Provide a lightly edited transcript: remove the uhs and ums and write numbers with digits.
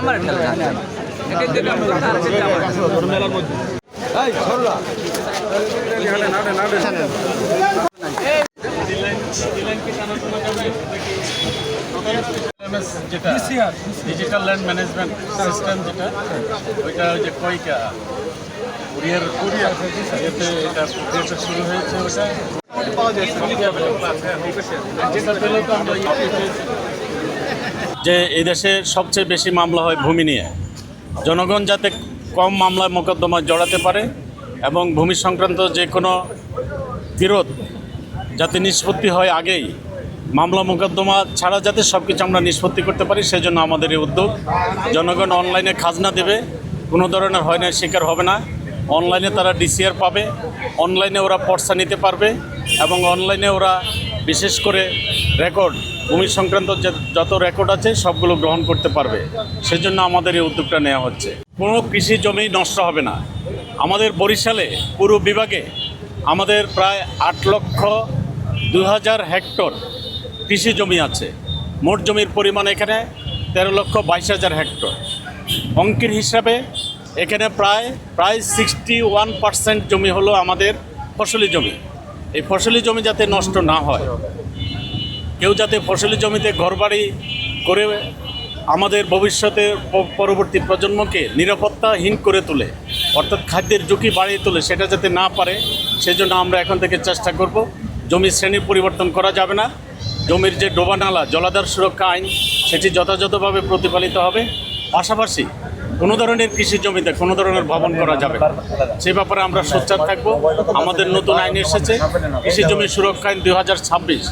আমার যেটা digital land management system যেটা ওইটা ওই যে কইকা কুরিয়ার এতে এটা প্রক্রিয়াটা শুরু হয়েছে যে এই দেশে সবচেয়ে বেশি মামলা হয় ভূমি নিয়ে। জনগণ যাতে কম মামলায় মোকদ্দমায় জড়াতে পারে এবং ভূমি সংক্রান্ত যে কোনো বিরোধ যাতে নিষ্পত্তি হয় আগেই, মামলা মোকদ্দমা ছাড়া যাতে সব কিছু আমরা নিষ্পত্তি করতে পারি, সেজন্য আমাদের এই উদ্যোগ। জনগণ অনলাইনে খাজনা দেবে, কোনো ধরনের হয়রানির শিকার হবে না। অনলাইনে তারা ডিসিআর পাবে, অনলাইনে ওরা পর্চা নিতে পারবে এবং অনলাইনে ওরা বিশেষ করে রেকর্ড, ভূমি সংক্রান্ত যত রেকর্ড আছে সবগুলো গ্রহণ করতে পারবে। সেজন্য আমাদের এই উদ্যোগটা নেওয়া হচ্ছে। কোনো কৃষি জমি নষ্ট হবে না। আমাদের বরিশালে পুরো বিভাগে আমাদের প্রায় 8,02,000 হেক্টর কৃষি জমি আছে। মোট জমির পরিমাণ এখানে 13,22,000 হেক্টর। অঙ্কের হিসাবে এখানে প্রায় 61% জমি হলো আমাদের ফসলি জমি। এই ফসলি জমি যাতে নষ্ট না হয়, কেউ যাতে ফসলি জমিতে ঘরবাড়ি করে আমাদের ভবিষ্যতের পরবর্তী প্রজন্মকে নিরাপত্তাহীন করে তোলে, অর্থাৎ খাদ্যের ঝুঁকি বাড়িয়ে তোলে, সেটা যাতে না পারে, সেজন্য আমরা এখন থেকে চেষ্টা করব। জমির শ্রেণী পরিবর্তন করা যাবে না। জমির যে ডোবানালা জলাধার সুরক্ষা আইন সেটি যথাযথভাবে প্রতিপালিত হবে। পাশাপাশি কোনো ধরনের কৃষি জমিতে কোনো ধরনের ভবন করা যাবে না, সে ব্যাপারে আমরা সোচ্চার থাকব। আমাদের নতুন আইন এসেছে, কৃষি জমি সুরক্ষা আইন 2026।